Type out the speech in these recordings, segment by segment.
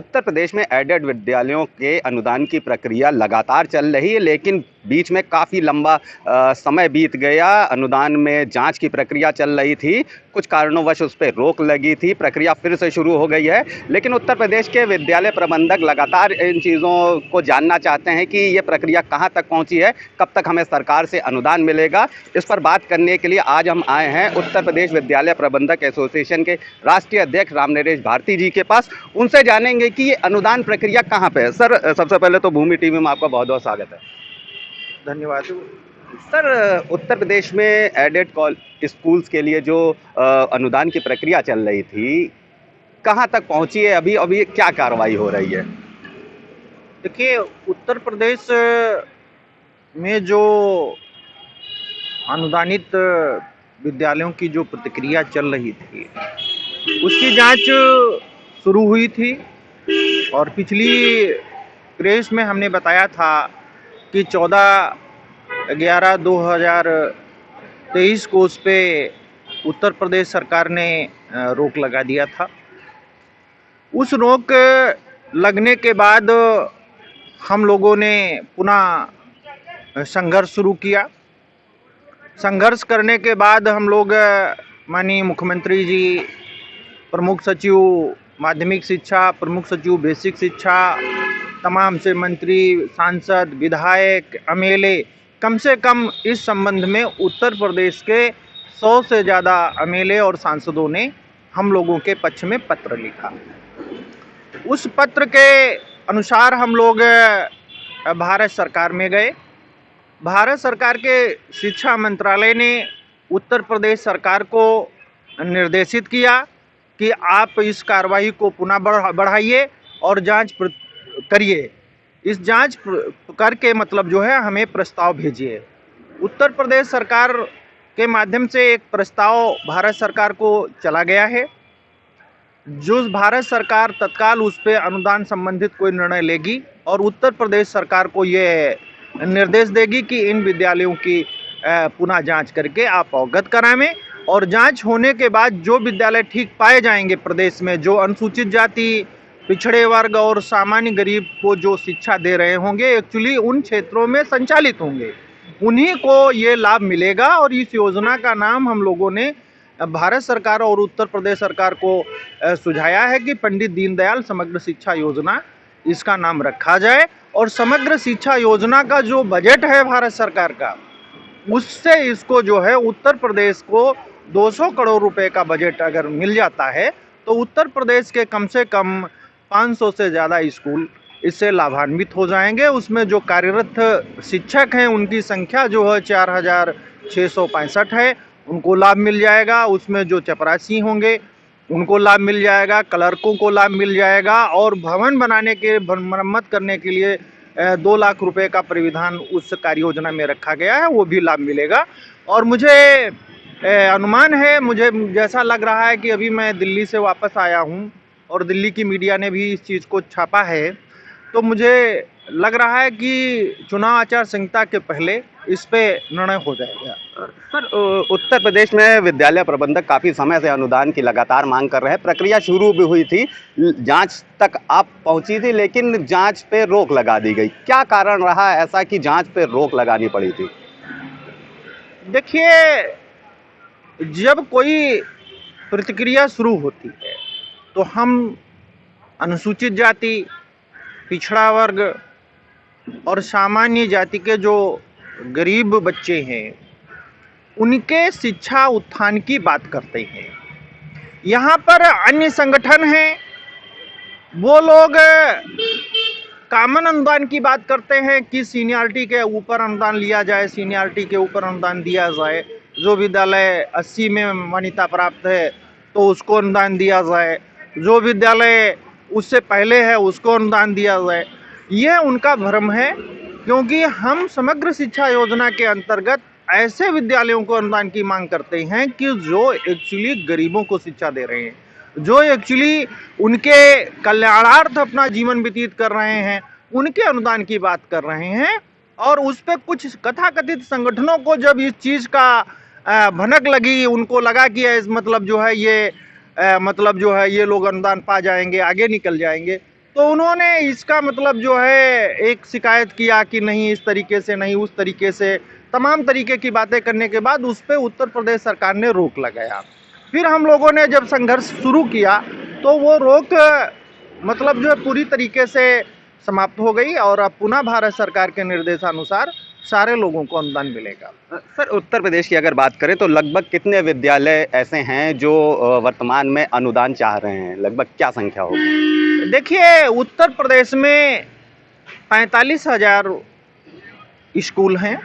उत्तर प्रदेश में एडेड विद्यालयों के अनुदान की प्रक्रिया लगातार चल रही है, लेकिन बीच में काफ़ी लंबा समय बीत गया। अनुदान में जांच की प्रक्रिया चल रही थी, कुछ कारणों उस पर रोक लगी थी, प्रक्रिया फिर से शुरू हो गई है। लेकिन उत्तर प्रदेश के विद्यालय प्रबंधक लगातार इन चीज़ों को जानना चाहते हैं कि ये प्रक्रिया कहाँ तक पहुँची है, कब तक हमें सरकार से अनुदान मिलेगा। इस पर बात करने के लिए आज हम आए हैं उत्तर प्रदेश विद्यालय प्रबंधक एसोसिएशन के राष्ट्रीय अध्यक्ष राम नरेश भारती जी के पास। उनसे जानेंगे कि ये अनुदान प्रक्रिया कहाँ पे है। सर, सबसे पहले तो भूमि टीवी में आपका बहुत बहुत स्वागत है। धन्यवाद। सर, उत्तर प्रदेश में एडेड स्कूल्स के लिए जो अनुदान की प्रक्रिया चल रही थी, कहाँ तक पहुंची है? अभी अभी क्या कार्रवाई हो रही है? देखिए, उत्तर प्रदेश में जो अनुदानित विद्यालयों की जो प्रतिक्रिया चल रही थी, उसकी जांच शुरू हुई थी और पिछली प्रेस में हमने बताया था कि 14/11/2023 को उस पे उत्तर प्रदेश सरकार ने रोक लगा दिया था। उस रोक लगने के बाद हम लोगों ने पुनः संघर्ष शुरू किया। संघर्ष करने के बाद हम लोग माननीय मुख्यमंत्री जी, प्रमुख सचिव माध्यमिक शिक्षा, प्रमुख सचिव बेसिक शिक्षा, तमाम से मंत्री, सांसद, विधायक, एमएलए, कम से कम इस संबंध में उत्तर प्रदेश के 100 से ज़्यादा एमएलए और सांसदों ने हम लोगों के पक्ष में पत्र लिखा। उस पत्र के अनुसार हम लोग भारत सरकार में गए। भारत सरकार के शिक्षा मंत्रालय ने उत्तर प्रदेश सरकार को निर्देशित किया कि आप इस कार्रवाई को पुनः बढ़ाइए और जांच करिए। इस जांच करके मतलब जो है हमें प्रस्ताव भेजिए। उत्तर प्रदेश सरकार के माध्यम से एक प्रस्ताव भारत सरकार को चला गया है। जो भारत सरकार तत्काल उस पर अनुदान संबंधित कोई निर्णय लेगी और उत्तर प्रदेश सरकार को ये निर्देश देगी कि इन विद्यालयों की पुनः जांच करके आप अवगत कराएं, और जांच होने के बाद जो विद्यालय ठीक पाए जाएंगे प्रदेश में, जो अनुसूचित जाति, पिछड़े वर्ग और सामान्य गरीब को जो शिक्षा दे रहे होंगे, एक्चुअली उन क्षेत्रों में संचालित होंगे, उन्हीं को ये लाभ मिलेगा। और इस योजना का नाम हम लोगों ने भारत सरकार और उत्तर प्रदेश सरकार को सुझाया है कि पंडित दीनदयाल समग्र शिक्षा योजना इसका नाम रखा जाए। और समग्र शिक्षा योजना का जो बजट है भारत सरकार का, उससे इसको जो है उत्तर प्रदेश को 200 करोड़ रुपए का बजट अगर मिल जाता है तो उत्तर प्रदेश के कम से कम 500 से ज़्यादा स्कूल इससे लाभान्वित हो जाएंगे। उसमें जो कार्यरत शिक्षक हैं उनकी संख्या जो है 4665 है, उनको लाभ मिल जाएगा। उसमें जो चपरासी होंगे उनको लाभ मिल जाएगा, क्लर्कों को लाभ मिल जाएगा, और भवन बनाने के मरम्मत करने के लिए 2 लाख रुपए का प्राविधान उस कार्य योजना में रखा गया है, वो भी लाभ मिलेगा। और मुझे अनुमान है, मुझे जैसा लग रहा है कि अभी मैं दिल्ली से वापस आया हूँ और दिल्ली की मीडिया ने भी इस चीज़ को छापा है, तो मुझे लग रहा है कि चुनाव आचार संहिता के पहले इस पे निर्णय हो जाएगा। सर, उत्तर प्रदेश में विद्यालय प्रबंधक काफ़ी समय से अनुदान की लगातार मांग कर रहे हैं। प्रक्रिया शुरू भी हुई थी, जांच तक आप पहुंची थी, लेकिन जांच पे रोक लगा दी गई। क्या कारण रहा ऐसा कि जांच पे रोक लगानी पड़ी थी? देखिए, जब कोई प्रतिक्रिया शुरू होती है तो हम अनुसूचित जाति, पिछड़ा वर्ग और सामान्य जाति के जो गरीब बच्चे हैं उनके शिक्षा उत्थान की बात करते हैं। यहाँ पर अन्य संगठन हैं, वो लोग कॉमन अनुदान की बात करते हैं कि सीनियरिटी के ऊपर अनुदान लिया जाए, सीनियरिटी के ऊपर अनुदान दिया जाए। जो विद्यालय 80 में मान्यता प्राप्त है तो उसको अनुदान दिया जाए, जो विद्यालय उससे पहले है उसको अनुदान दिया जाए। यह उनका भ्रम है, क्योंकि हम समग्र शिक्षा योजना के अंतर्गत ऐसे विद्यालयों को अनुदान की मांग करते हैं कि जो एक्चुअली गरीबों को शिक्षा दे रहे हैं, जो एक्चुअली उनके कल्याणार्थ अपना जीवन व्यतीत कर रहे हैं, उनके अनुदान की बात कर रहे हैं। और उस पर कुछ कथाकथित संगठनों को जब इस चीज़ का भनक लगी, उनको लगा कि मतलब जो है ये मतलब जो है ये लोग अनुदान पा जाएंगे, आगे निकल जाएंगे, तो उन्होंने इसका मतलब जो है एक शिकायत किया कि नहीं इस तरीके से नहीं उस तरीके से, तमाम तरीके की बातें करने के बाद उस पर उत्तर प्रदेश सरकार ने रोक लगाया। फिर हम लोगों ने जब संघर्ष शुरू किया तो वो रोक मतलब जो है पूरी तरीके से समाप्त हो गई और अब पुनः भारत सरकार के निर्देशानुसार सारे लोगों को अनुदान मिलेगा। सर, उत्तर प्रदेश की अगर बात करें तो लगभग कितने विद्यालय ऐसे हैं जो वर्तमान में अनुदान चाह रहे हैं? लगभग क्या संख्या होगी? देखिए, उत्तर प्रदेश में 45,000 स्कूल हैं।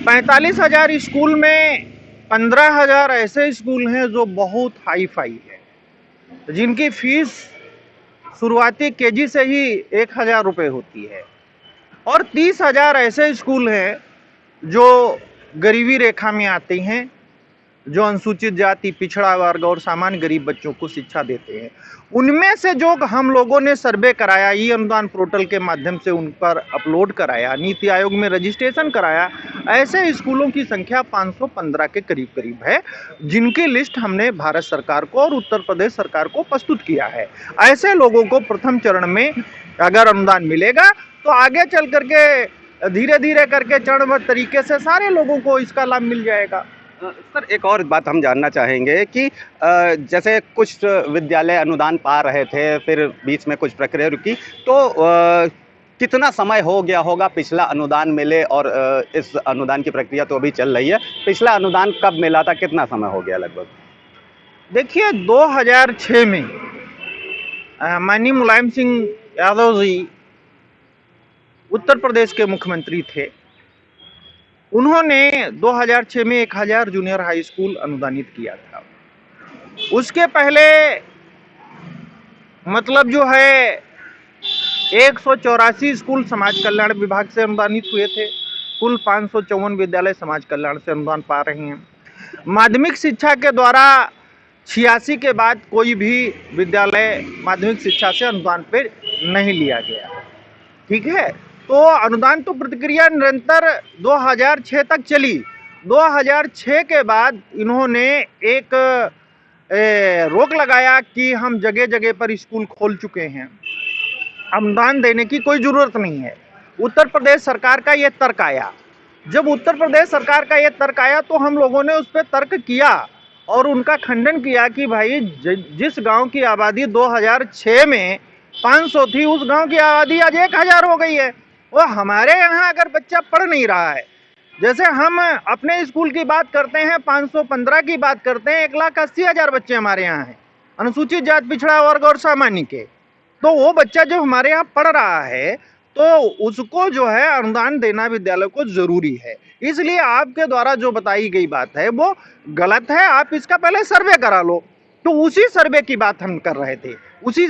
45,000 स्कूल में 15,000 ऐसे स्कूल हैं जो बहुत हाई फाई है, जिनकी फीस शुरुआती केजी से ही 1,000 रुपये होती है, और 30,000 ऐसे स्कूल हैं जो गरीबी रेखा में आते हैं, जो अनुसूचित जाति, पिछड़ा वर्ग और सामान्य गरीब बच्चों को शिक्षा देते हैं। उनमें से जो हम लोगों ने सर्वे कराया, ई अनुदान पोर्टल के माध्यम से उन पर अपलोड कराया, नीति आयोग में रजिस्ट्रेशन कराया, ऐसे स्कूलों की संख्या 515 के करीब करीब है, जिनकी लिस्ट हमने भारत सरकार को और उत्तर प्रदेश सरकार को प्रस्तुत किया है। ऐसे लोगों को प्रथम चरण में अगर अनुदान मिलेगा तो आगे चल करके धीरे धीरे करके चरणबद्ध तरीके से सारे लोगों को इसका लाभ मिल जाएगा। सर, एक और बात हम जानना चाहेंगे कि जैसे कुछ विद्यालय अनुदान पा रहे थे, फिर बीच में कुछ प्रक्रिया रुकी, तो कितना समय हो गया होगा पिछला अनुदान मिले और इस अनुदान की प्रक्रिया तो अभी चल रही है। पिछला अनुदान कब मिला था, कितना समय हो गया लगभग? देखिए, 2006 में माननीय मुलायम सिंह यादव जी उत्तर प्रदेश के मुख्यमंत्री थे। उन्होंने 2006 में 1,000 जूनियर हाई स्कूल अनुदानित किया था। उसके पहले मतलब जो है 184 स्कूल समाज कल्याण विभाग से अनुदानित हुए थे। कुल 554 विद्यालय समाज कल्याण से अनुदान पा रहे हैं। माध्यमिक शिक्षा के द्वारा 86 के बाद कोई भी विद्यालय माध्यमिक शिक्षा से अनुदान पे नहीं लिया गया। ठीक है, तो अनुदान तो प्रतिक्रिया निरंतर 2006 तक चली। 2006 के बाद इन्होंने एक रोक लगाया कि हम जगह जगह पर स्कूल खोल चुके हैं, अनुदान देने की कोई ज़रूरत नहीं है। उत्तर प्रदेश सरकार का ये तर्क आया। जब उत्तर प्रदेश सरकार का ये तर्क आया तो हम लोगों ने उस पर तर्क किया और उनका खंडन किया कि भाई जिस गांव की आबादी 2006 में 500 थी, उस गांव की आबादी आज 1,000 हो गई है। वो हमारे यहाँ अगर बच्चा पढ़ नहीं रहा है, जैसे हम अपने स्कूल की बात करते हैं, 515 की बात करते हैं, 1,80,000 बच्चे हमारे यहाँ हैं, अनुसूचित जाति, पिछड़ा वर्ग और सामान्य के। तो वो बच्चा जो हमारे यहाँ पढ़ रहा है तो उसको जो है अनुदान देना विद्यालय को जरूरी है। इसलिए आपके द्वारा जो बताई गई बात है वो गलत है। आप इसका पहले सर्वे करा लो। तो उसी सर्वे की बात हम कर रहे थे,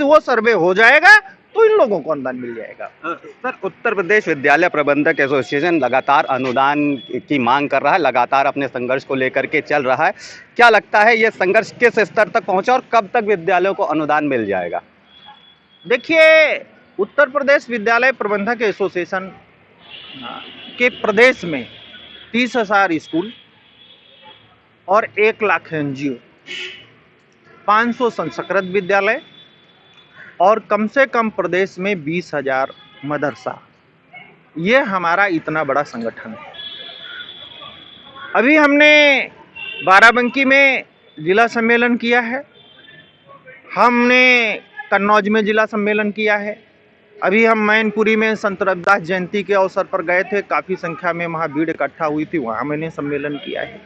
वो सर्वे हो जाएगा तो इन लोगों को अनुदान मिल जाएगा। सर, उत्तर प्रदेश विद्यालय प्रबंधक एसोसिएशन लगातार अनुदान की मांग कर रहा है, लगातार अपने संघर्ष को लेकर के चल रहा है। क्या लगता है ये संघर्ष किस स्तर तक पहुंचा और कब तक विद्यालयों को अनुदान मिल जाएगा? देखिए, उत्तर प्रदेश विद्यालय प्रबंधक एसोसिएशन के प्रदेश में 30,000 स्कूल और 1 लाख एनजीओ, 500 संस्कृत विद्यालय और कम से कम प्रदेश में 20,000 मदरसा, ये हमारा इतना बड़ा संगठन है। अभी हमने बाराबंकी में जिला सम्मेलन किया है, हमने कन्नौज में जिला सम्मेलन किया है, अभी हम मैनपुरी में संत रविदास जयंती के अवसर पर गए थे, काफ़ी संख्या में वहाँ भीड़ इकट्ठा हुई थी, वहाँ मैंने सम्मेलन किया है।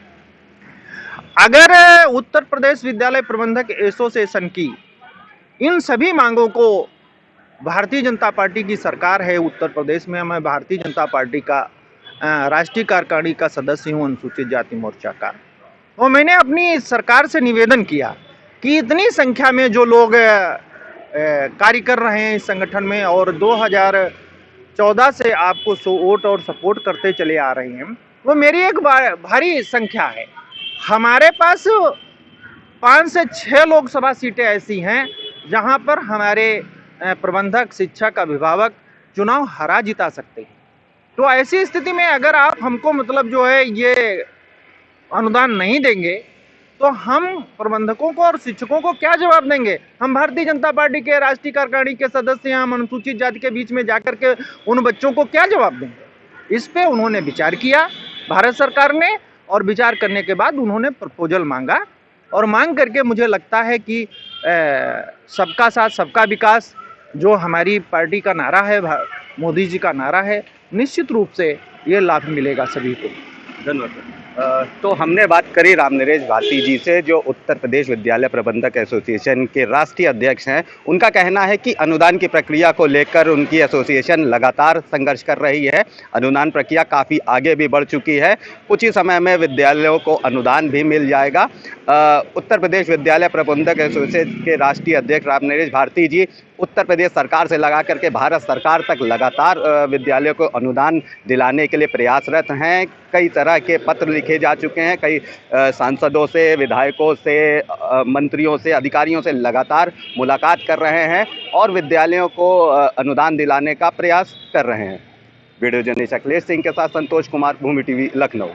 अगर उत्तर प्रदेश विद्यालय प्रबंधक एसोसिएशन की इन सभी मांगों को भारतीय जनता पार्टी की सरकार है उत्तर प्रदेश में, मैं भारतीय जनता पार्टी का राष्ट्रीय कार्यकारिणी का सदस्य हूँ अनुसूचित जाति मोर्चा का, तो मैंने अपनी सरकार से निवेदन किया कि इतनी संख्या में जो लोग कार्य कर रहे हैं इस संगठन में और 2014 से आपको वोट और सपोर्ट करते चले आ रहे हैं, वो मेरी एक भारी संख्या है। हमारे पास 5 से 6 लोकसभा सीटें ऐसी हैं जहां पर हमारे प्रबंधक, शिक्षक, अभिभावक चुनाव हरा जिता सकते हैं। तो ऐसी स्थिति में अगर आप हमको मतलब जो है ये अनुदान नहीं देंगे तो हम प्रबंधकों को और शिक्षकों को क्या जवाब देंगे? हम भारतीय जनता पार्टी के राष्ट्रीय कार्यकारिणी के सदस्य हैं, हम अनुसूचित जाति के बीच में जाकर के उन बच्चों को क्या जवाब देंगे? इस पे उन्होंने विचार किया भारत सरकार ने, और विचार करने के बाद उन्होंने प्रपोजल मांगा, और मांग करके मुझे लगता है कि सबका साथ सबका विकास जो हमारी पार्टी का नारा है, मोदी जी का नारा है, निश्चित रूप से ये लाभ मिलेगा सभी को। धन्यवाद। तो हमने बात करी रामनरेश भारती जी से, जो उत्तर प्रदेश विद्यालय प्रबंधक एसोसिएशन के राष्ट्रीय अध्यक्ष हैं। उनका कहना है कि अनुदान की प्रक्रिया को लेकर उनकी एसोसिएशन लगातार संघर्ष कर रही है। अनुदान प्रक्रिया काफ़ी आगे भी बढ़ चुकी है, कुछ ही समय में विद्यालयों को अनुदान भी मिल जाएगा। उत्तर प्रदेश विद्यालय प्रबंधक एसोसिएशन के राष्ट्रीय अध्यक्ष रामनरेश भारती जी उत्तर प्रदेश सरकार से लगा करके भारत सरकार तक लगातार विद्यालयों को अनुदान दिलाने के लिए प्रयासरत हैं। कई तरह के पत्र लिखे जा चुके हैं, कई सांसदों से, विधायकों से, मंत्रियों से, अधिकारियों से लगातार मुलाकात कर रहे हैं और विद्यालयों को अनुदान दिलाने का प्रयास कर रहे हैं। वीडियो जर्नलिस्ट अखिलेश सिंह के साथ संतोष कुमार, भूमि टीवी, लखनऊ।